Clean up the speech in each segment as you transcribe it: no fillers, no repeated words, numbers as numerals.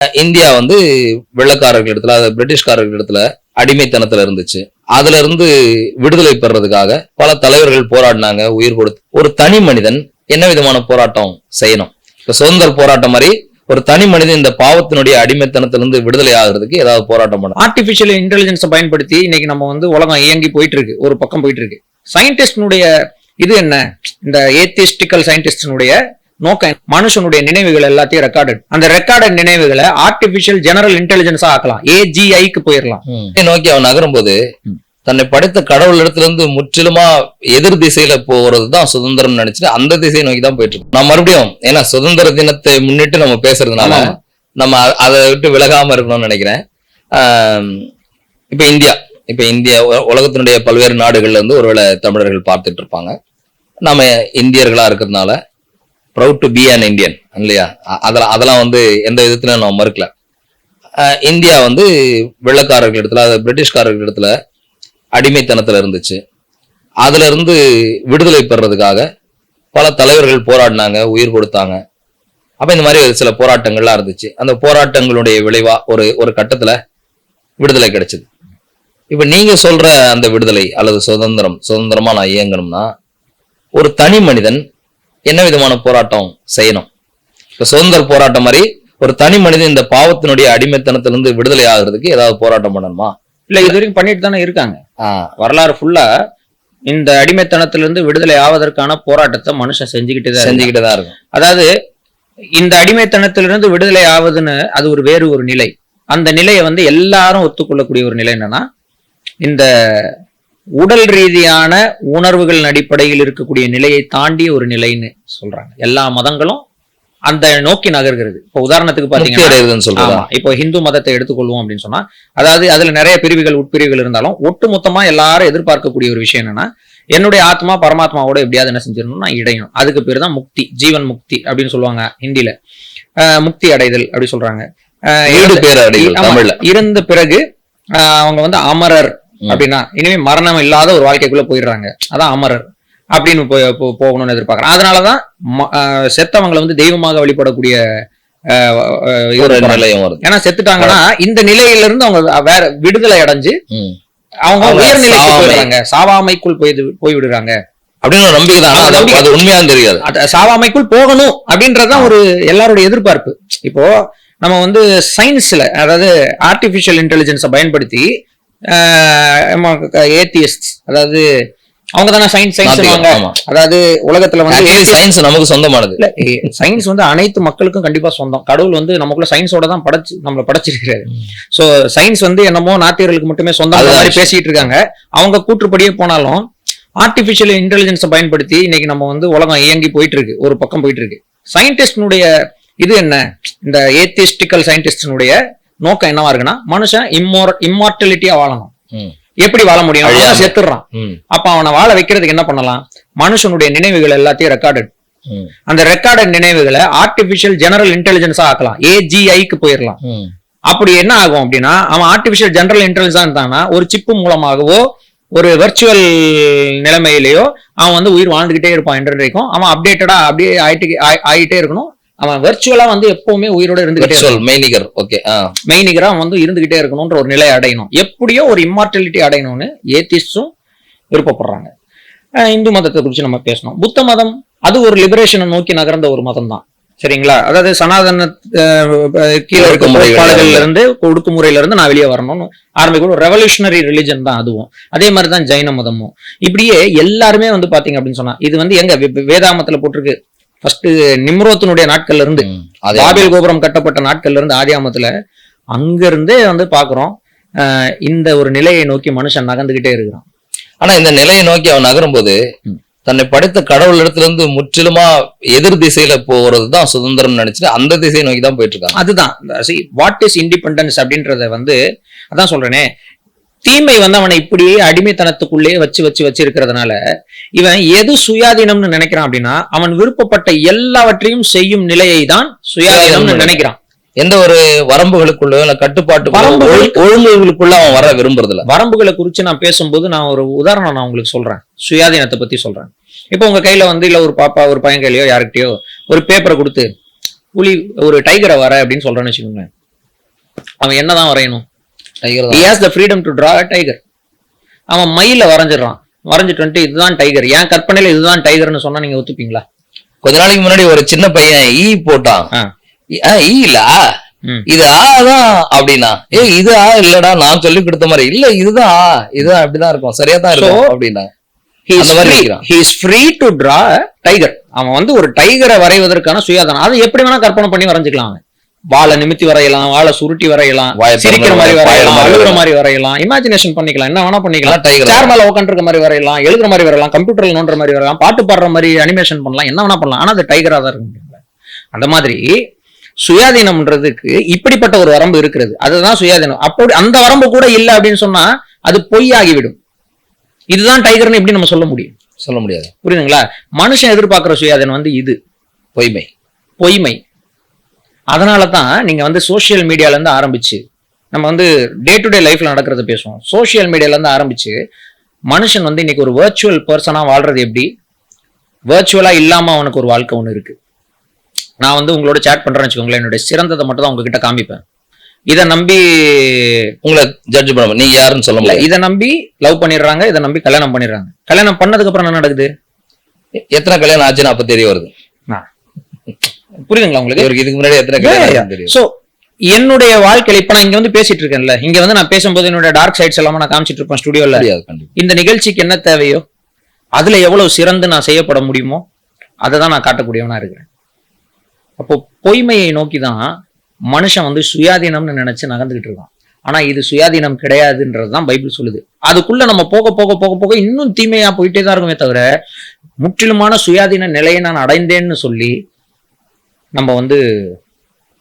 India வந்து வெள்ளக்காரர்கள் இடத்துல, அது பிரிட்டிஷ்காரர்கள் இடத்துல அடிமைத்தனத்துல இருந்துச்சு. அதுல இருந்து விடுதலை பெறதுக்காக பல தலைவர்கள் போராடினாங்க, உயிர் கொடுத்து. ஒரு தனி மனிதன் என்ன விதமான போராட்டம் செய்யணும்? இப்ப சுதந்திர போராட்டம் மாதிரி ஒரு தனி மனிதன் இந்த பாவத்தினுடைய அடிமைத்தனத்திலிருந்து விடுதலை ஆகிறதுக்கு ஏதாவது போராட்டம் பண்ணணும். ஆர்டிபிஷியல் இன்டெலிஜென்ஸை பயன்படுத்தி இன்னைக்கு நம்ம வந்து உலகம் இயங்கி போயிட்டு இருக்கு, ஒரு பக்கம் போயிட்டு இருக்கு. சயின்டிஸ்டினுடைய இது என்ன? இந்த ஏத்திஸ்டிக்கல் சயின்டிஸ்டினுடைய நோக்கம் மனுஷனுடைய நினைவுகள் எல்லாத்தையும் ரெக்கார்டட், அந்த ரெக்கார்டட் நினைவுகளை ஆர்டிபிஷியல் ஜெனரல் இன்டெலிஜென்ஸா ஆக்கலாம், AGIக்கு போயிடலாம். நோக்கி அவன் நகரும் போது தன்னை படைத்த கடவுள் இடத்துல இருந்து முற்றிலுமா எதிர் திசையில போறதுதான் சுதந்திரம் நினைச்சிட்டு அந்த திசையை நோக்கி தான் போயிட்டு இருக்கோம். நான் மறுபடியும் ஏன்னா சுதந்திர தினத்தை முன்னிட்டு நம்ம பேசுறதுனால நம்ம அதை விட்டு விலகாம இருக்கணும்னு நினைக்கிறேன். இப்ப இந்தியா உலகத்தினுடைய பல்வேறு நாடுகள்ல இருந்து ஒருவேளை தமிழர்கள் பார்த்துட்டு இருப்பாங்க. நம்ம இந்தியர்களா இருக்கிறதுனால proud to be an Indian இல்லையா? அதெல்லாம் வந்து எந்த விதத்துல நம்ம மறுக்கல. இந்தியா வந்து வெள்ளக்காரர்கள் இடத்துல, அது பிரிட்டிஷ்காரர்கள் இடத்துல அடிமைத்தனத்துல இருந்துச்சு. அதுல இருந்து விடுதலை பெறதுக்காக பல தலைவர்கள் போராடினாங்க, உயிர் கொடுத்தாங்க. அப்ப இந்த மாதிரி சில போராட்டங்கள்லாம் இருந்துச்சு. அந்த போராட்டங்களுடைய விளைவா ஒரு கட்டத்துல விடுதலை கிடைச்சது. இப்ப நீங்க சொல்ற அந்த விடுதலை அல்லது சுதந்திரமா நான் இயங்கணும்னா ஒரு தனி மனிதன் என்ன விதமான போராட்டம் செய்யணும்? இப்ப சுதந்திர போராட்டம் மாதிரி ஒரு தனி மனிதன் இந்த பாவத்தினுடைய அடிமைத்தனத்திலிருந்து விடுதலை ஆகிறதுக்கு ஏதாவது போராட்டம் பண்ணணுமா? இல்ல, இது வரைக்கும் பண்ணிட்டு தானே இருக்காங்க. வரலாறு ஃபுல்லா இந்த அடிமைத்தனத்திலிருந்து விடுதலை ஆவதற்கான போராட்டத்தை மனுஷன் செஞ்சுக்கிட்டு தான் இருக்கும். அதாவது இந்த அடிமைத்தனத்திலிருந்து விடுதலை ஆவதுன்னு அது வேறு ஒரு நிலை. அந்த நிலையை வந்து எல்லாரும் ஒத்துக்கொள்ளக்கூடிய ஒரு நிலை என்னன்னா, இந்த உடல் ரீதியான உணர்வுகளின் அடிப்படையில் இருக்கக்கூடிய நிலையை தாண்டிய ஒரு நிலைன்னு சொல்றாங்க. எல்லா மதங்களும் அந்த நோக்கி நகர்கிறது. இப்போ உதாரணத்துக்கு பாத்தீங்கன்னா, இப்போ ஹிந்து மதத்தை எடுத்துக்கொள்வோம் அப்படின்னு சொன்னா, அதாவது அதுல நிறைய பிரிவுகள் உட்பிரிவுகள் இருந்தாலும் ஒட்டுமொத்தமா எல்லாரும் எதிர்பார்க்கக்கூடிய ஒரு விஷயம் என்னன்னா, என்னுடைய ஆத்மா பரமாத்மாவோட எப்படியாவது என்ன செஞ்சிடணும், நான் இடையணும். அதுக்கு பேர் தான் முக்தி, ஜீவன் முக்தி அப்படின்னு சொல்லுவாங்க ஹிந்தியில. முக்தி அடைதல் அப்படி சொல்றாங்க. இருந்த பிறகு அவங்க வந்து அமரர் அப்படின்னா இனிமே மரணம் இல்லாத ஒரு வாழ்க்கைக்குள்ள போயிடுறாங்க. அதான் அமரர் அப்படின்னு போகணும்னு எதிர்பார்க்கறாங்க. அதனாலதான் செத்தவங்களை வந்து தெய்வமாக வழிபடக்கூடிய நிலையம் வருது. ஏன்னா செத்துட்டாங்கன்னா இந்த நிலையில இருந்து அவங்க வேற விடுதலை அடைஞ்சு அவங்க உயர்நிலைக்கு போயிடுறாங்க, சாவாமைக்குள் போய்விடுறாங்க அப்படின்னு நம்பிக்கை தான். அது உண்மையா தெரியாது. சாவாமைக்குள் போகணும் அப்படின்றதுதான் ஒரு எல்லாருடைய எதிர்பார்ப்பு. இப்போ நம்ம வந்து சயின்ஸ்ல, அதாவது ஆர்டிபிஷியல் இன்டெலிஜென்ஸை பயன்படுத்தி ஏத்தியஸ்ட், அதாவது அவங்க தானே சயின்ஸ் சொல்லுவாங்க. அதாவது உலகத்துல வந்து சயின்ஸ் நமக்கு சொந்தமானது இல்ல. சயின்ஸ் வந்து அனைத்து மக்களுக்கும் கண்டிப்பா சொந்தம். கடவுள் வந்து நமக்குள்ள சயின்ஸோட தான் நம்மள படைச்சிருக்காரு. சோ சயின்ஸ் வந்து என்னமோ நாத்தியர்களுக்கு மட்டுமே சொந்தம் மாதிரி பேசிட்டு இருக்காங்க. அவங்க கூற்றுப்படியே போனாலும் ஆர்டிபிஷியல் இன்டெலிஜென்ஸை பயன்படுத்தி இன்னைக்கு நம்ம வந்து உலகம் இயங்கி போயிட்டு இருக்கு, ஒரு பக்கம் போயிட்டு இருக்கு. சயின்டிஸ்டினுடைய இது என்ன? இந்த ஏத்திஸ்டிக்கல் சயின்டிஸ்டினுடைய நோக்கம் என்னவா இருக்குன்னா, மனுஷன் இம்மார்டலிட்டியா வாழணும். எப்படி வாழ முடியும்? செத்துறான். அப்ப அவனை வாழ வைக்கிறதுக்கு என்ன பண்ணலாம்? மனுஷனுடைய நினைவுகள் எல்லாத்தையும் ரெக்கார்டட், அந்த ரெக்கார்டட் நினைவுகளை ஆர்டிபிஷியல் ஜெனரல் இன்டெலிஜென்ஸா ஆக்கலாம், AGIக்கு போயிடலாம். அப்படி என்ன ஆகும் அப்படின்னா, அவன் ஆர்டிபிஷியல் ஜெனரல் இன்டெலிஜென்ஸா இருந்தானா ஒரு சிப்பு மூலமாகவோ ஒரு வெர்ச்சுவல் நிலைமையிலேயோ அவன் வந்து உயிர் வாழ்ந்துகிட்டே இருப்பான். என்றைக்கும் அவன் அப்டேட்டடா அப்படியே ஆயிட்டே இருக்கணும். அவன் வெர்ச்சுவலா வந்து எப்பவுமே உயிரோட மெய்நிகரா வந்து இருந்துகிட்டே இருக்கணும்ன்ற ஒரு நிலையை அடையணும். எப்படியோ ஒரு இம்மார்டலிட்டி அடையணும்னு ஏத்திஸ்டும் விருப்பப்படுறாங்க. இந்து மதத்தை குறிச்சு நம்ம பேசணும். புத்த மதம் அது ஒரு லிபரேஷனை நோக்கி நகர்ந்த ஒரு மதம் தான், சரிங்களா? அதாவது சனாதன கீழே இருக்க முறைப்பாடுகள்ல இருந்து, ஒடுக்குமுறையில இருந்து நான் வெளியே வரணும்னு ஆரம்பிக்கும் ஒரு ரெவல்யூஷனரி ரிலிஜன் தான் அதுவும். அதே மாதிரிதான் ஜைன மதமும். இப்படியே எல்லாருமே வந்து பாத்தீங்க அப்படின்னு சொன்னா, இது வந்து எங்க வேதாமத்துல போட்டிருக்கு. ஃபர்ஸ்ட் நிம்ரோத்தினுடைய நாட்கள்ல இருந்து, பாபேல் கோபுரம் கட்டப்பட்ட நாட்கள்ல இருந்து, ஆதியாமத்துல அங்க இருந்தே வந்து பாக்குறோம் இந்த ஒரு நிலையை நோக்கி மனுஷன் நகர்ந்துகிட்டே இருக்கிறான். ஆனா இந்த நிலையை நோக்கி அவன் நகரும் போது தன்னை படைத்த கடவுள் இடத்துல இருந்து முற்றிலுமா எதிர் திசையில போறதுதான் சுதந்திரம் நினைச்சிட்டு அந்த திசையை நோக்கி தான் போயிட்டு இருக்காங்க. அதுதான் வாட் இஸ் இண்டிபெண்டன்ஸ் அப்படின்றத வந்து அதான் சொல்றேனே, தீமை வந்து அவனை இப்படியே அடிமைத்தனத்துக்குள்ளே வச்சிருக்கிறதுனால இவன் எது சுயாதீனம்னு நினைக்கிறான் அப்படின்னா, அவன் விருப்பப்பட்ட எல்லாவற்றையும் செய்யும் நிலையை தான் சுயாதீனம்னு நினைக்கிறான். எந்த ஒரு வரம்புகளுக்குள்ள இல்ல கட்டுப்பாட்டு ஒழுங்குகளுக்குள்ள அவன் வர விரும்புறது இல்ல. வரம்புகளை குறிச்சு நான் பேசும்போது நான் ஒரு உதாரணம் நான் உங்களுக்கு சொல்றேன், சுயாதீனத்தை பத்தி சொல்றேன். இப்போ உங்க கையில வந்து இல்ல ஒரு பாப்பா ஒரு பையன் கையிலயோ யாருக்கிட்டயோ ஒரு பேப்பரை கொடுத்து புலி ஒரு டைகரை வர அப்படின்னு சொல்றேன்னு வச்சுக்கோங்க. அவன் என்னதான் வரையணும்? Tiger he has the freedom to draw a tiger. அவன் மயில வரைஞ்சிடறான், வரைஞ்சிட்டு வந்துட்டு இதுதான் டைகர், என் கற்பனையில இதுதான் டைகர்னு சொன்னா நீங்க ஒத்துப்பீங்களா? கொஞ்ச நாளைக்கு முன்னாடி ஒரு சின்ன பையன் ஈ போட்டான். ஈ இல்ல இது ஆதான் அப்படின்னா, இது இல்லடா நான் சொல்லி கொடுத்த மாதிரி இல்ல, இதுதான் இதுதான் அப்படிதான் இருக்கும், சரியா தான் இருக்கும் அப்படின்னா. he is free to draw a tiger. அவன் வந்து ஒரு டைகரை வரைவதற்கான சுயாதனம், அது எப்படி வேணா கற்பனை பண்ணி வரைஞ்சுக்கலாம். அவன் வாழை நிமித்தி வரையலாம், வாழை சுருட்டி வரையலாம், சிரிக்கிற மாதிரி வரையலாம், அழுகுற மாதிரி வரையலாம், இமேஜினேஷன் பண்ணிக்கலாம், என்ன வேணா பண்ணிக்கலாம். சேர் மேல உட்காந்து இருக்க மாதிரி வரையலாம், எழுதுற மாதிரி வரையலாம், கம்ப்யூட்டர்ல நோண்டுற மாதிரி வரையலாம், பாட்டு பாடுற மாதிரி அனிமேஷன் பண்ணலாம், என்ன வேணா பண்ணலாம். ஆனா அது டைகரா தான் இருக்கு. அந்த மாதிரி சுயாதீனம்ன்றதுக்கு இப்படிப்பட்ட ஒரு வரம்பு இருக்கிறது, அதுதான் சுயாதீனம். அப்படி அந்த வரம்பு கூட இல்லை அப்படின்னு சொன்னா அது பொய் ஆகிவிடும். இதுதான் டைகர்னு எப்படி நம்ம சொல்ல முடியும்? சொல்ல முடியாது. புரியுதுங்களா? மனுஷன் எதிர்பார்க்கிற சுயாதீனம் வந்து இது பொய்மை. அதனாலதான் நீங்க வந்து சோசியல் மீடியால இருந்து ஆரம்பிச்சு நம்ம வந்து டே டு டே லைஃப்ல நடக்கிறத பேசுவோம். சோசியல் மீடியால இருந்து ஆரம்பிச்சு மனுஷன் வந்து இன்னைக்கு ஒரு வர்ச்சுவல் பர்சனா வாழ்றது எப்படி, வர்ச்சுவலா இல்லாம அவனுக்கு ஒரு வாழ்க்கை ஒண்ணு இருக்கு. நான் வந்து உங்களோட சேட் பண்றேன்னு வச்சுக்கோங்களேன், என்னுடைய சிறந்ததை மட்டும் தான் உங்ககிட்ட காமிப்பேன். இதை நம்பி உங்களை ஜட்ஜ் பண்ண நீங்க யாருன்னு சொல்ல முடியல. இதை நம்பி லவ் பண்ணிடுறாங்க, இதை நம்பி கல்யாணம் பண்ணிடுறாங்க. கல்யாணம் பண்ணதுக்கு அப்புறம் என்ன நடக்குது? எத்தனை கல்யாணம் ஆச்சுன்னு அப்ப தெரிய வருது. புரியுதுங்களா உங்களுக்கு? இதுக்கு முன்னாடி எத்தனை கல்யாணம் தெரியும். சோ என்னுடைய வாழ்க்கையில இப்ப நான் இங்க வந்து பேசிட்டு இருக்கேன்ல, இங்க வந்து நான் பேசும்போது என்னோட டார்க் சைட்ஸ் எல்லாம் நான் காமிச்சிட்டு இருப்பேன் ஸ்டுடியோல. இந்த நிகழ்ச்சிக்கு என்ன தேவையோ அதுல எவ்வளவு சிறந்து நான் செய்யப்பட முடியுமோ அதை தான் நான் காட்டக்கூடியவனா இருக்கிறேன். அப்போ பொய்மையை நோக்கிதான் மனுஷன் வந்து சுயாதீனம்னு நினைச்சு நகர்ந்துகிட்டு இருக்கான். ஆனா இது சுயாதீனம் கிடையாதுன்றதுதான் பைபிள் சொல்லுது. அதுக்குள்ள நம்ம போக போக போக போக இன்னும் தீமையா போயிட்டே தான் இருக்குமே தவிர முற்றிலுமான சுயாதீன நிலையை நான் அடைந்தேன்னு சொல்லி நம்ம வந்து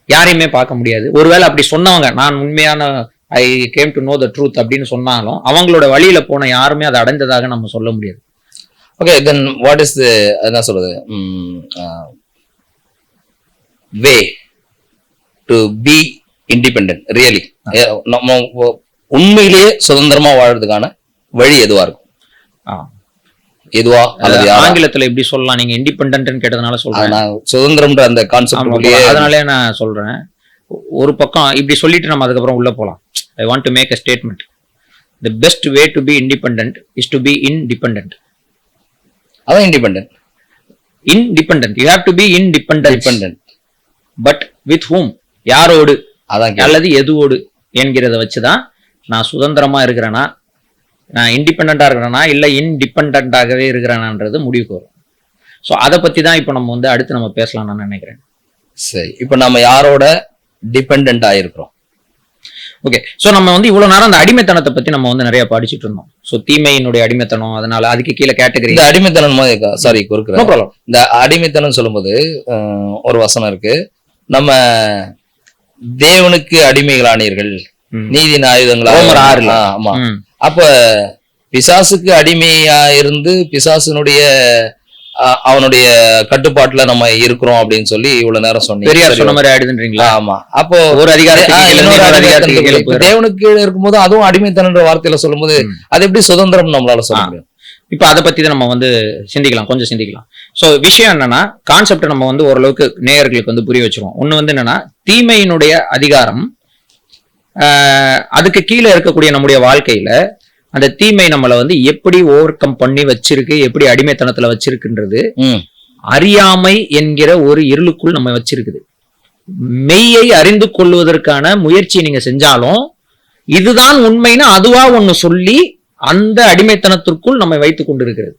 யாரையுமே பார்க்க முடியாது. ஒருவேளை அப்படி சொன்னவங்க நான் உண்மையான I came to know the truth அப்படின்னு சொன்னாலும் அவங்களோட வழியில போன யாருமே அதை அடைந்ததாக நம்ம சொல்ல முடியாது. ஓகே, தென் வாட் இஸ் என்ன சொல்றது way to be independent really? நம்ம உண்மையிலேயே சுதந்திரமா வாழ்றதுக்கான வழி எதுவா இருக்கும்? எதுவா அல்லது ஆங்கிலத்துல எப்படி சொல்லலாம்? நீங்க இண்டிபெண்டன்ட் கேட்டதுனால சொல்றேன். சுதந்திரம்ன்ற அந்த கான்செப்ட், அதனாலே நான் சொல்றேன். ஒரு பக்கம் இப்படி சொல்லிட்டு நம்ம அதுக்கப்புறம் உள்ள போலாம். I want to make a statement. The best way to be independent is to be independent. அதான் independent. Independent you have to be independent. But with whom, யாரோடு அல்லது எதுவோடு என்கிறத வச்சுதான் நான் சுதந்திரமா இருக்கிறேனா, நான் இண்டிபெண்டா இருக்கிறேனா இல்ல இன்டிபெண்டாகவே இருக்கிறேனான்றது முடிவுக்கு வரும். ஸோ அதை பத்தி தான் இப்போ நம்ம வந்து அடுத்து நம்ம பேசலாம் நான் நினைக்கிறேன். சரி, இப்போ நம்ம யாரோட டிபெண்ட் ஆயிருக்கிறோம்? ஓகே, ஸோ நம்ம வந்து இவ்வளவு நேரம் அந்த அடிமைத்தனத்தை பத்தி நம்ம வந்து நிறைய படிச்சுட்டு இருந்தோம். ஸோ தீமையினுடைய அடிமைத்தனம், அதனால அதுக்கு கீழே கேட்டகரி. இந்த அடிமைத்தனம் சாரி கொடுக்குறேன். இந்த அடிமைத்தனம் சொல்லும்போது ஒரு வசனம் இருக்கு, நம்ம தேவனுக்கு அடிமைகளானீர்கள் நீதியின் ஆயுதங்களா. ஆமா, அப்ப பிசாசுக்கு அடிமையா இருந்து பிசாசுனுடைய அவனுடைய கட்டுப்பாட்டுல நம்ம இருக்கிறோம் அப்படின்னு சொல்லி இவ்வளவு நேரம் சொன்னீங்க. பெரியார் சொன்ன மாதிரி ஆயிடுதுன்றீங்களா? ஆமா. அப்போ ஒரு தேவனுக்கு இருக்கும்போது அதுவும் அடிமைத்தனன்ற வார்த்தையில சொல்லும் போது அது எப்படி சுதந்திரம் நம்மளால சொல்ல முடியும்? இப்ப அதை பத்தி தான் நம்ம வந்து சிந்திக்கலாம், கொஞ்சம் சிந்திக்கலாம். சோ விஷயம் என்னன்னா, கான்செப்ட் நம்ம வந்து ஓரளவுக்கு நேயர்களுக்கு வந்து புரிய வச்சிருவோம். ஒண்ணு வந்து என்னன்னா, தீமையினுடைய அதிகாரம் அதுக்கு கீழே இருக்கக்கூடிய நம்முடைய வாழ்க்கையில அந்த தீமை நம்மளை வந்து எப்படி ஓவர் கம் பண்ணி வச்சிருக்கு, எப்படி அடிமைத்தனத்துல வச்சிருக்குன்றது அறியாமை என்கிற ஒரு இருளுக்குள் நம்ம வச்சிருக்குது. மெய்யை அறிந்து கொள்வதற்கான முயற்சி நீங்க செஞ்சாலும் இதுதான் உண்மைன்னு அதுவா ஒண்ணு சொல்லி அந்த அடிமைத்தனத்திற்குள் நம்ம வைத்துக் கொண்டு இருக்கிறது.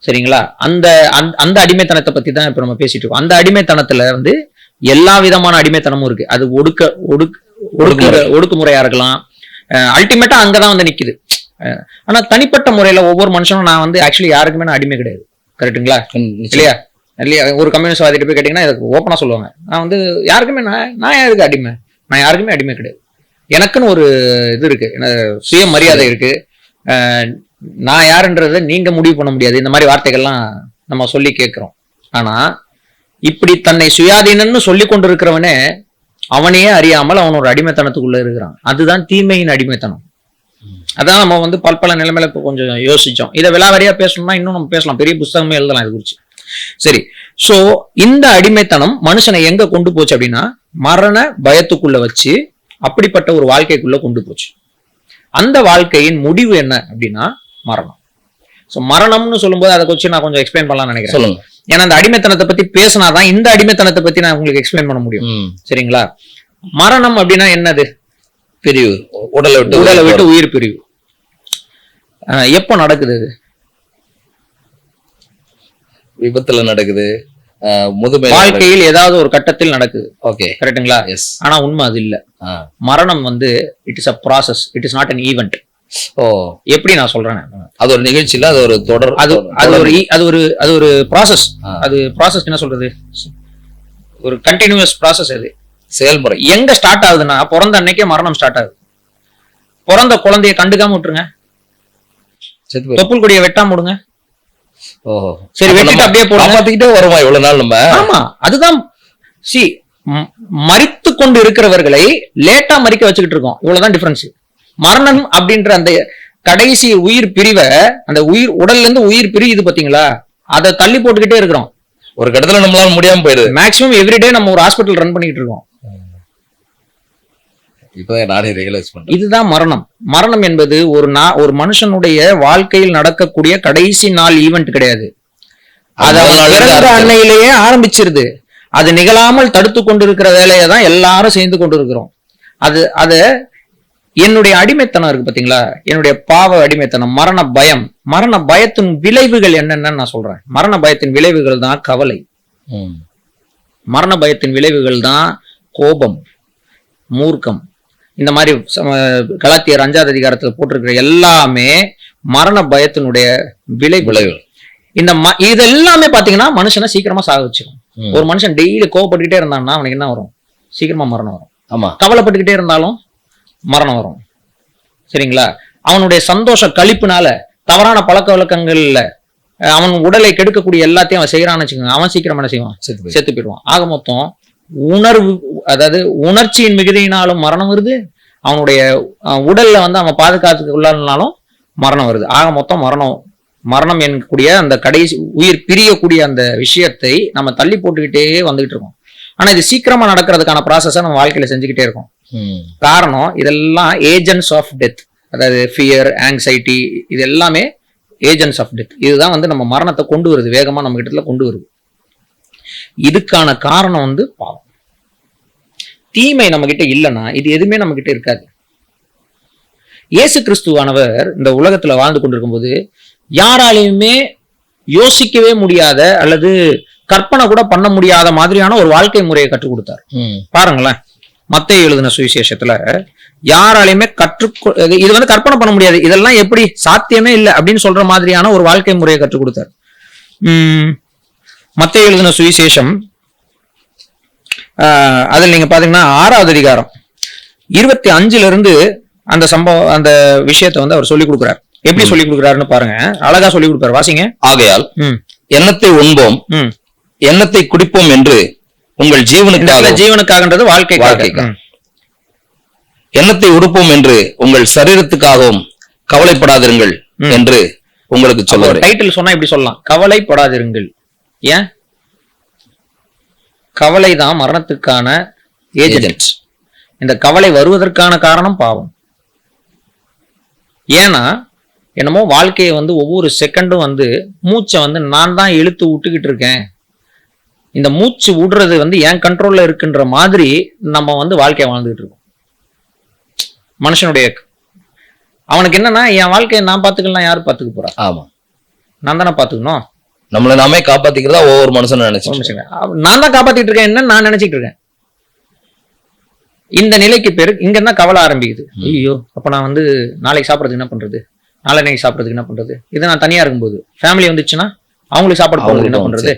சரிங்களா? அந்த அந்த அடிமைத்தனத்தை பத்தி தான் இப்ப நம்ம பேசிட்டு இருக்கோம். அந்த அடிமைத்தனத்துல வந்து எல்லா விதமான அடிமைத்தனமும் இருக்கு. அது ஒடுக்குமுறையா இருக்கலாம். அல்டிமேட்டா அங்கதான் வந்து நிக்குது. ஆனா தனிப்பட்ட முறையில ஒவ்வொரு மனுஷனும் நான் வந்து ஆக்சுவலி யாருக்குமே நான் அடிமை கிடையாது. கரெக்டுங்களா? இல்லையா? இல்லையா? ஒரு கம்யூனிஸ்ட்வாதிட்டு போய் கேட்டீங்கன்னா ஓப்பனா சொல்லுவாங்க, நான் வந்து யாருக்குமே நான் யாருக்கு அடிமை? நான் யாருக்குமே அடிமை கிடையாது. எனக்குன்னு ஒரு இது இருக்கு, சுய மரியாதை இருக்கு. நான் யாருன்றதை நீங்க முடிவு பண்ண முடியாது. இந்த மாதிரி வார்த்தைகள்லாம் நம்ம சொல்லி கேட்கிறோம். ஆனா இப்படி தன்னை சுயாதீனன்னு சொல்லி கொண்டு இருக்கிறவனே அவனையே அறியாமல் அவன் ஒரு அடிமைத்தனத்துக்குள்ள இருக்கிறான். அதுதான் தீமையின் அடிமைத்தனம். அதான் நம்ம வந்து பல்பல நிலைமையில இப்போ கொஞ்சம் யோசிச்சோம். இதை விலாவரியா பேசணும்னா இன்னும் நம்ம பேசலாம், பெரிய புஸ்தகமே எழுதலாம் இது குறிச்சு. சரி, சோ இந்த அடிமைத்தனம் மனுஷனை எங்க கொண்டு போச்சு அப்படின்னா மரண பயத்துக்குள்ள வச்சு அப்படிப்பட்ட ஒரு வாழ்க்கைக்குள்ள கொண்டு போச்சு. அந்த வாழ்க்கையின் முடிவு என்ன அப்படின்னா மரணம். ஸோ மரணம்னு சொல்லும்போது அதை வச்சு நான் கொஞ்சம் எக்ஸ்பிளைன் பண்ணலாம்னு நினைக்கிறேன். சொல்லுங்க. ஏன்னா அந்த அடிமைத்தனத்தை பத்தி பேசினாதான் இந்த அடிமைத்தனத்தை பத்தி நான் உங்களுக்கு எக்ஸ்பிளைன் பண்ண முடியும். சரிங்களா? மரணம் அப்படின்னா என்னது? பிரிவு, உடலை விட்டு உயிர் பிரிவு. எப்போ நடக்குது? விபத்துல நடக்குது, முதுமை வாழ்க்கையில் ஏதாவது ஒரு கட்டத்தில் நடக்குது. ஓகே, கரெக்டுங்களா? எஸ். ஆனா உண்மை அது இல்ல. மரணம் வந்து it is a process, it is not an event. ஓ, எப்படி நான் சொல்றேன்? அது ஒரு நிகழ்ச்சியில, அது ஒரு தொடர், அது ஒரு ப்ராசஸ். அது ப்ராசஸ் என்ன சொல்றது? ஒரு கண்டினியூஸ் ப்ராசஸ். அது செயல்முறை. எங்க ஸ்டார்ட் ஆகுதுன்னா பிறந்த அன்னைக்கே மரணம் ஸ்டார்ட் ஆகுது. பிறந்த குழந்தைய கண்டுக்காம விட்டுருங்க, தொப்புள் கொடியை வெட்டாம விடுங்க. ஓஹோ, சரி, வெட்டிட்டு அப்படியே பார்த்துக்கிட்டே வருமா இவ்வளவு நாள் நம்ம? ஆமா, அதுதான். சி, மரித்து கொண்டு இருக்கிறவர்களை லேட்டா மறிக்க வச்சுக்கிட்டு இருக்கோம். இவ்வளவுதான் டிஃபரன்ஸ். மரணம் அப்படின்ற அந்த கடைசி உயிர் பிரிவை, அந்த உயிர் உடல்ல இருந்து உயிர் பிரியுது பாத்தீங்களா, அதை தள்ளி போட்டுக்கிட்டே இருக்கிறோம். ஒரு கட்டத்துல நம்மளால முடியாம போயிடுது. மேக்ஸிமம் எவ்ரிடே நம்ம ஒரு ஹாஸ்பிட்டல் ரன் பண்ணிட்டு இருக்கோம். இப்பதான் நானே ரியலைஸ் பண்றேன். இதுதான் மரணம். மரணம் என்பது ஒரு மனுஷனுடைய வாழ்க்கையில் நடக்கக்கூடிய கடைசி நாள் ஈவெண்ட் கிடையாது. அது அன்னையிலேயே ஆரம்பிச்சிருது. அது நிகழாமல் தடுத்து கொண்டிருக்கிற வேலையை தான் எல்லாரும் செய்து கொண்டிருக்கிறோம். அது என்னுடைய அடிமைத்தனம் இருக்கு பாத்தீங்களா, என்னுடைய பாவ அடிமைத்தனம், மரண பயம். மரண பயத்தின் விளைவுகள் என்னன்னு நான் சொல்றேன். மரண பயத்தின் விளைவுகள் தான் கவலை. மரண பயத்தின் விளைவுகள் தான் கோபம், மூர்க்கம். இந்த மாதிரி கலாத்தியர் 5வது அதிகாரத்துல போட்டிருக்கிற எல்லாமே மரண பயத்தினுடைய விளைவுகள். இது எல்லாமே பாத்தீங்கன்னா மனுஷனை சீக்கிரமா சாக வச்சிடும். ஒரு மனுஷன் டெய்லி கோவப்பட்டுக்கிட்டே இருந்தான்னா அவனுக்கு என்ன வரும்? சீக்கிரமா மரணம் வரும். ஆமா, கவலைப்பட்டுக்கிட்டே இருந்தாலும் மரணம் வரும். சரிங்களா? அவனுடைய சந்தோஷ கழிப்புனால, தவறான பழக்க வழக்கங்கள்ல அவன் உடலை கெடுக்கக்கூடிய எல்லாத்தையும் அவன் செய்யறான்னு வச்சுக்கோங்க, அவன் சீக்கிரம் என்ன செய்வான்? செத்து போயிடுவான். ஆக மொத்தம் உணர்வு, அதாவது உணர்ச்சியின் மிகுதியினாலும் மரணம் வருது, அவனுடைய உடல்ல வந்து அவன் பாதுகாத்துக்கு உள்ளாலும் மரணம் வருது. ஆக மொத்தம் மரணம் என்கூடிய அந்த கடைசி உயிர் பிரியக்கூடிய அந்த விஷயத்தை நம்ம தள்ளி போட்டுக்கிட்டே வந்துகிட்டு இருக்கோம். ஆனா இது சீக்கிரமா நடக்கிறதுக்கான ப்ராசஸை நம்ம வாழ்க்கையில செஞ்சுக்கிட்டே இருக்கோம். காரணம், இதெல்லாம் ஏஜென்ட்ஸ் ஆஃப் டெத். அதாவது ஃபியர், ஆங்ஸைட்டி, இது எல்லாமே ஏஜென்ட்ஸ் ஆஃப் டெத். இதுதான் வந்து நம்ம மரணத்தை கொண்டு வருது, வேகமா நம்ம கிட்ட கொண்டு வருது. இதுக்கான காரணம் வந்து பாவம். தீமை நம்ம கிட்ட இல்லைன்னா இது எதுவுமே நம்ம கிட்ட இருக்காது. இயேசு கிறிஸ்துவானவர் இந்த உலகத்துல வாழ்ந்து கொண்டிருக்கும் போது யாராலையுமே யோசிக்கவே முடியாத அல்லது கற்பனை கூட பண்ண முடியாத மாதிரியான ஒரு வாழ்க்கை முறையை கற்றுக் கொடுத்தார். பாருங்களேன், மத்தேயு எழுதின சுவிசேஷத்துல யாராலையுமே இது வந்து கற்பனை பண்ண முடியாது, இதெல்லாம் எப்படி சாத்தியமே இல்லை அப்படின்னு சொல்ற மாதிரியான ஒரு வாழ்க்கை முறையை கற்றுக் கொடுத்தார். மத்தேயு எழுதின சுவிசேஷம் அதில் நீங்க பாத்தீங்கன்னா 6வது அதிகாரம் 25 அந்த சம்பவம், அந்த விஷயத்தை வந்து அவர் சொல்லிக் கொடுக்கிறார். எப்படி சொல்லிக் கொடுக்கிறாருன்னு பாருங்க, அழகா சொல்லிக் கொடுப்பாரு. வாசிங்க. ஆகையால் எண்ணத்தை உண்போம், எண்ணத்தை குடிப்போம் என்று உங்கள் ஜீவனுக்காகன்றது வாழ்க்கைக்காக, எண்ணத்தை உடுப்போம் என்று உங்கள் சரீரத்துக்காகவும் கவலைப்படாதிருங்கள் என்று உங்களுக்கு சொல்லுவார். டைட்டில் சொன்னா இப்படி சொல்லலாம், கவலைப்படாதிருங்கள். ஏன்? கவலை தான் மரணத்துக்கான ஏஜென்ட். இந்த கவலை வருவதற்கான காரணம் பாவம். ஏன்னா என்னமோ வாழ்க்கையை வந்து ஒவ்வொரு செகண்டும் வந்து மூச்சை வந்து நான் தான் இழுத்து விட்டுக்கிட்டு இருக்கேன், இந்த மூச்சு விடுறது வந்து என் கண்ட்ரோல்ல இருக்குன்ற மாதிரி நம்ம வந்து வாழ்க்கையை வாழ்ந்துகிட்டு இருக்கோம். மனுஷனுடைய அவனுக்கு என்னன்னா, என் வாழ்க்கையை நான் பாத்துக்கலாம், யாரு பாத்துக்க போறா? ஆமா, நான் தானே பாத்துக்கணும். நம்மளை நாமே காப்பாத்திக்கிறதா ஒவ்வொரு மனுஷனும் நினைச்சு, நான் தான் காப்பாத்திட்டு இருக்கேன் என்ன நான் நினைச்சிட்டு இருக்கேன். இந்த நிலைக்கு பேரு இங்க தான் கவலை ஆரம்பிக்குது. ஐயோ, அப்ப நான் வந்து நாளைக்கு சாப்பிடறதுக்கு என்ன பண்றது, நாளைக்கு சாப்பிடறதுக்கு என்ன பண்றது? இது நான் தனியா இருக்கும்போது ஃபேமிலி வந்துச்சுன்னா அவங்களுக்கு சாப்பாடு போடுறது என்ன பண்றது,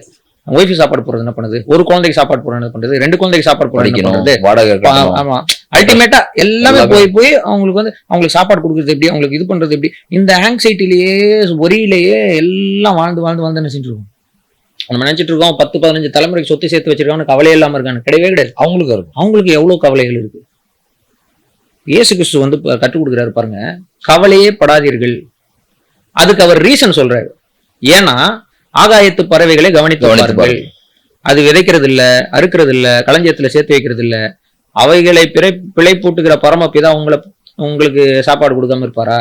ஒய்ஃபு சாப்பாடு போடுறது என்ன பண்ணுது, ஒரு குழந்தைக்கு சாப்பாடு போடுறது என்ன பண்றது, 2 குழந்தைக்கு சாப்பாடு போடுறது என்ன பண்றது. ஆமா, அல்டிமேட்டா எல்லாமே போய் அவங்களுக்கு வந்து அவங்களுக்கு சாப்பாடு கொடுக்குறது எப்படி, அவங்களுக்கு இது பண்றது எப்படி, இந்த ஆங்ஸைட்டிலேயே ஒரியிலேயே எல்லாம் வாழ்ந்து என்ன செஞ்சிருக்கோம். நம்ம நினைச்சிட்டு இருக்கோம் 10-15 தலைமுறைக்கு சொத்து சேர்த்து வச்சிருக்காங்க, கவலையே இல்லாம இருக்காங்க. கிடையவே கிடையாது. அவங்களுக்கு எவ்வளவு கவலைகள் இருக்கு. இயேசு கிறிஸ்து வந்து கற்றுக் கொடுக்குறாரு பாருங்க, கவலையே படாதீர்கள். அதுக்கு அவர் ரீசன் சொல்றாரு. ஏன்னா ஆகாயத்து பறவைகளை கவனித்து, அது விதைக்கிறது இல்ல, அறுக்கிறது இல்ல, களஞ்சியத்துல சேர்த்து வைக்கிறது இல்ல, அவைகளை பிழைப்பூட்டுகிற பரமபிதா உங்களுக்கு சாப்பாடு கொடுக்காம இருப்பாரா?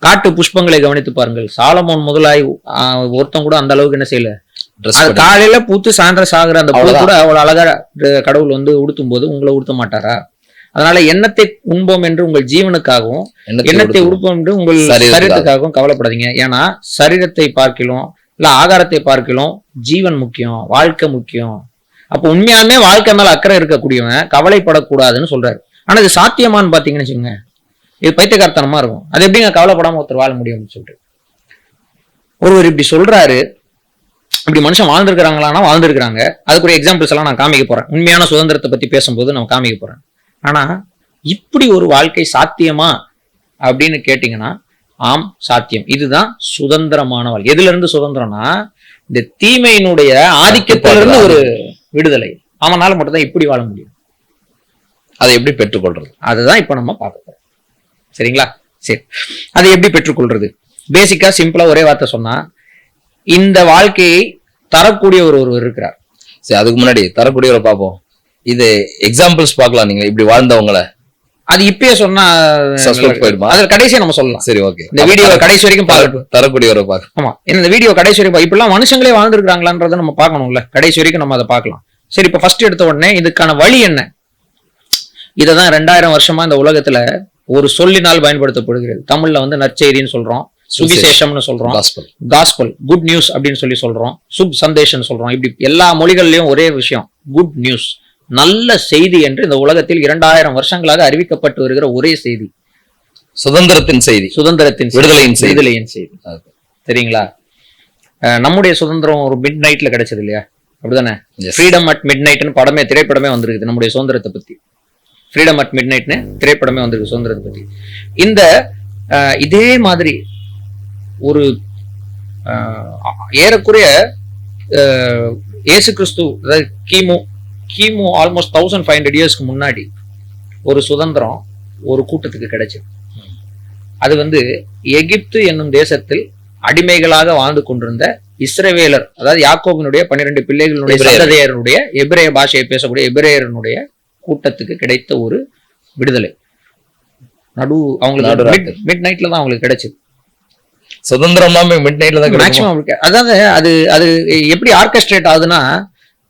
காட்டு புஷ்பங்களை கவனித்து பாருங்கள். சாலமோன் முதலாய் ஒருத்தன் கூட அந்த அளவுக்கு என்ன செய்யல. அது காலையில பூத்து சாயந்தரம் சாகுற அந்த பூ கூட அவ்வளவு அழகா கடவுள் வந்து உடுத்தும் போது உங்களை உடுத்த மாட்டாரா? அதனால எண்ணத்தை உண்போம் என்று உங்கள் ஜீவனுக்காகவும் எண்ணத்தை உடுப்போம் என்று உங்கள் சரீரத்துக்காகவும் கவலைப்படாதீங்க. ஏன்னா சரீரத்தை பார்க்கலாம் இல்ல ஆகாரத்தை பார்க்கலாம் ஜீவன் முக்கியம், வாழ்க்கை முக்கியம். அப்ப உண்மையாலுமே வாழ்க்கை மேல அக்கறை இருக்கக்கூடியவன் கவலைப்படக்கூடாதுன்னு சொல்றாரு. ஆனா இது சாத்தியமான்னு பாத்தீங்கன்னு வச்சுக்கோங்க, இது பைத்தியக்காரத்தனமா இருக்கும். அது எப்படிங்க கவலைப்படாம ஒருத்தர் வாழ முடியும்னு சொல்லிட்டு ஒருவர் இப்படி சொல்றாரு. இப்படி மனுஷன் வாழ்ந்திருக்கிறாங்களான்னா வாழ்ந்திருக்கிறாங்க. அதுக்குரிய எக்ஸாம்பிள்ஸ் எல்லாம் நான் காமிக்க போறேன். உண்மையான சுதந்திரத்தை பத்தி பேசும்போது நான் காமிக்க போறேன். ஆனா இப்படி ஒரு வாழ்க்கை சாத்தியமா அப்படின்னு கேட்டீங்கன்னா ஆம், சாத்தியம். இதுதான் சுதந்திரமான வாழ்க்கை. எதுல இருந்து சுதந்திரம்னா இந்த தீமையினுடைய ஆதிக்கத்திலிருந்து ஒரு விடுதலை. அவனால மட்டும் தான் இப்படி வாழ முடியும். அதை எப்படி பெற்றுக்கொள்றது? அதுதான் இப்ப நம்ம பார்க்க போறோம். சரிங்களா? சரி, அதை எப்படி பெற்றுக்கொள்றது? பேசிக்கா சிம்பிளா ஒரே வார்த்தை சொன்னா, இந்த வாழ்க்கையை தரக்கூடிய ஒருவர் இருக்கிறார். சரி, அதுக்கு முன்னாடி தரக்கூடியவரை பார்ப்போம். இது எக்ஸாம்பிள்ஸ் பார்க்கலாம். நீங்க இப்படி வாழ்ந்தவங்களை அது இப்பயே சொன்னா போயிடுமா? அது கடைசியா நம்ம சொல்லலாம். சரி, ஓகே. இந்த வீடியோ கடைசி வரைக்கும் தரக்கூடியவரை பார்க்க. ஆமா, இந்த வீடியோ கடைசி வரைக்கும் இப்பெல்லாம் மனுஷங்களே வாழ்ந்துருக்காங்களான்றத நம்ம பார்க்கணும்ல. கடைசி வரைக்கும் நம்ம அதை பார்க்கலாம். சரி, இப்ப ஃபர்ஸ்ட் எடுத்த உடனே இதுக்கான வழி என்ன? இததான் 2000 வருஷமா இந்த உலகத்துல ஒரு சொல்லினால் பயன்படுத்தப்படுகிறது. தமிழ்ல வந்து நற்செய்தின்னு சொல்றோம், சுவிசேஷம்னு சொல்றோம், காஸ்பல் குட் நியூஸ் அப்படின்னு சொல்றோம், சுப் சந்தேஷம் சொல்றோம். இப்படி எல்லா மொழிகள்லயும் ஒரே விஷயம், குட் நியூஸ், நல்ல செய்தி என்று இந்த உலகத்தில் 2000 வருஷங்களாக அறிவிக்கப்பட்டு வருகிற ஒரே செய்தி சுதந்திரத்தின் செய்தி, சுதந்திரத்தின் விடுதலையின் செய்தி. சரிங்களா? நம்முடைய சுதந்திரம் ஒரு மிட் நைட்ல கிடைச்சது இல்லையா? அப்படிதானே? ஃப்ரீடம் அட் மிட் நைட்னு படமே, திரைப்படமே வந்திருக்குது நம்முடைய சுதந்திரத்தை பத்தி. ஃப்ரீடம் அட் மிட் நைட்னு திரைப்படமே வந்திருக்கு சுதந்திரத்தை பத்தி. இந்த இதே மாதிரி ஒரு ஏறக்குறைய இயேசு கிறிஸ்து கிமு ஆல்மோஸ்ட் 1500 இயர்ஸ்க்கு முன்னாடி ஒரு சுதந்திரம் ஒரு கூட்டத்துக்கு கிடைச்சது. அது வந்து எகிப்து என்னும் தேசத்தில் அடிமைகளாக வாழ்ந்து கொண்டிருந்த இஸ்ரவேலர், அதாவது யாக்கோபினுடைய 12 பிள்ளைகளுடைய சந்ததியருடைய எபிரேய பாஷையை பேசக்கூடிய எபிரேயருடைய கூட்டத்துக்கு கிடைத்த ஒரு விடுதலை. அவங்களுக்கு மிட் நைட்ல தான் அவங்களுக்கு கிடைச்சது சுதந்திரம். மிட் நைட்ல தான் மேக்ஸிமம். அதாவது அது அது எப்படி ஆர்கெஸ்ட்ரேட் ஆகுதுன்னா,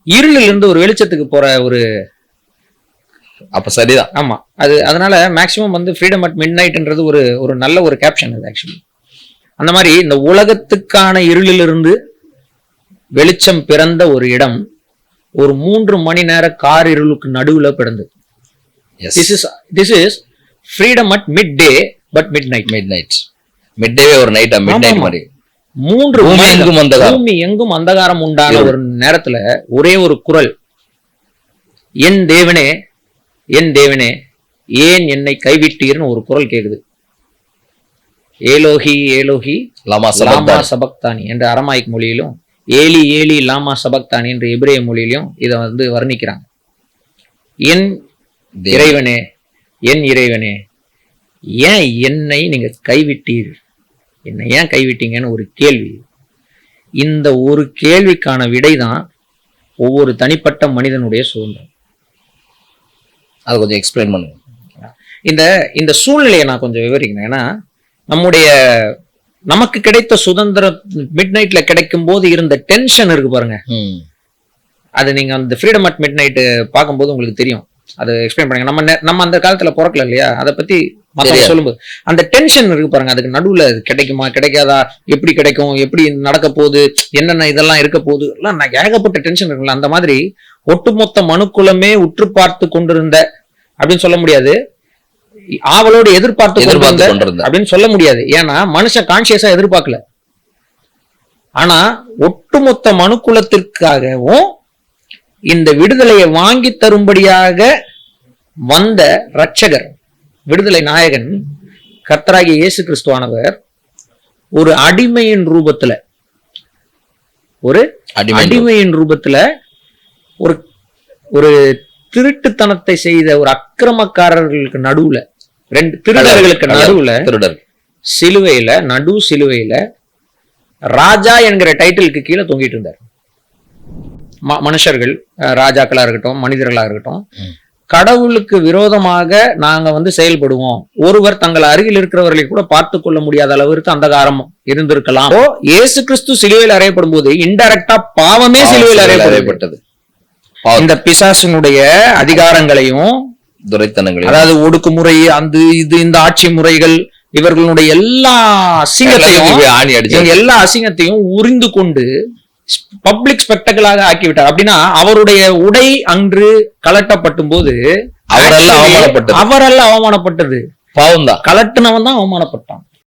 இருளில் இருந்து ஒரு வெளிச்சத்துக்கு போற ஒரு, அப்ப சரிதான். ஆமா, அது அதனால மேக்ஸிமம் வந்து ஃப்ரீடம் அட் மிட் நைட்ன்றது ஒரு நல்ல ஒரு கேப்ஷன் அது ஆக்சுவலி. அந்த மாதிரி இந்த உலகத்துக்கான இருளிலிருந்து வெளிச்சம் பிறந்த ஒரு இடம் ஒரு 3 மணி நேர கார் இருளுக்கு நடுவுல பிறந்தது. This is freedom at midday but midnight. Midday ஒரு நைட், மிட் நைட் மாதிரி 3 பூமி எங்கும் அந்தகாரம் உண்டான ஒரு நேரத்துல ஒரே ஒரு குரல், என் தேவனே என் தேவனே ஏன் என்னை கைவிட்டீர்னு ஒரு குரல் கேக்குது. ஏலோஹி ஏலோஹி லாமா சபக்தானி என்ற அரமாயிக் மொழியிலும், ஏலி ஏலி லாமா சபக்தானி என்ற எபிரேய மொழியிலும் இதை வந்து வர்ணிக்கிறாங்க. என் இறைவனே என் இறைவனே ஏன் என்னை நீங்க கைவிட்டீர், என்னை ஏன் கைவிட்டீங்கன்னு ஒரு கேள்வி. இந்த ஒரு கேள்விக்கான விடைதான் ஒவ்வொரு தனிப்பட்ட மனிதனுடைய சுதந்திரம். அதை கொஞ்சம் எக்ஸ்பிளைன் பண்ணுங்க. இந்த சூழ்நிலையை நான் கொஞ்சம் விவரிக்கிறேன். ஏன்னா நமக்கு கிடைத்த சுதந்திரம் மிட் நைட்ல கிடைக்கும் போது இருந்த டென்ஷன் இருக்கு பாருங்க, அது நீங்க அந்த ஃப்ரீடம் அட் மிட் நைட் பார்க்கும்போது உங்களுக்கு தெரியும். அதை எக்ஸ்பிளைன் பண்ணுங்க. நம்ம அந்த காலத்துல பிறக்கல இல்லையா, அதை பத்தி சொல்லும்போது அந்த டென்ஷன் இருக்கு பாருங்க, அதுக்கு நடுவுல கிடைக்குமா கிடைக்காதா, எப்படி கிடைக்கும், எப்படி நடக்க போகுது, என்னென்ன இதெல்லாம் இருக்க போகுது எல்லாம் ஏகப்பட்ட டென்ஷன் இருக்குல்ல. அந்த மாதிரி ஒட்டுமொத்த மனுக்குலமே உற்று பார்த்து கொண்டிருந்த அப்படின்னு சொல்ல முடியாது, ஆவலோடு எதிர்பார்த்து கொண்டிருந்த அப்படின்னு சொல்ல முடியாது. ஏன்னா மனுஷன் கான்சியஸா எதிர்பார்க்கல. ஆனா ஒட்டுமொத்த மனுக்குலத்திற்காகவும் இந்த விடுதலையை வாங்கி தரும்படியாக வந்த ரட்சகர், விடுதலை நாயகன் கர்த்தராகிய இயேசு கிறிஸ்துவானவர் ஒரு அடிமையின் ரூபத்துல, ஒரு அடிமையின் ரூபத்துல ஒரு திருட்டுத்தனத்தை செய்த ஒரு அக்கிரமக்காரர்களுக்கு நடுவுல, 2 திருடர்களுக்கு நடுவுல சிலுவையில, நடு சிலுவையில ராஜா என்கிற டைட்டிலுக்கு கீழே தொங்கிட்டு இருந்தார். மனுஷர்கள், ராஜாக்களா இருக்கட்டும், மனிதர்களா இருக்கட்டும், கடவுளுக்கு விரோதமாக நாங்க வந்து செயல்படுவோம். ஒருவர் தங்கள் அருகில் இருக்கிறவர்களை கூட பார்த்து கொள்ள முடியாத அளவிற்கு அந்தகாரம் இருந்திருக்கலாம். இயேசு கிறிஸ்து சிலுவையில் அறையப்படும் போது இன்டைரக்டா பாவமே சிலுவையில் அறையப்பட்டது. இந்த பிசாசினுடைய அதிகாரங்களையும் துரைத்தனங்களையும், அதாவது ஒடுக்குமுறை, இந்த ஆட்சி முறைகள், இவர்களுடைய எல்லா அசிங்கத்தையும் உறிந்து கொண்டு பப்ளிக் ஸ்பெக்டக்கலாக ஆக்கிவிட்டார். அப்படின்னா அவருடைய உடை அன்று கலட்டப்பட்டும் போது அவரெல்லாம் அவமானப்பட்டது. பாவம் தான், கலட்டுனவன் தான் அவமானப்பட்டான்.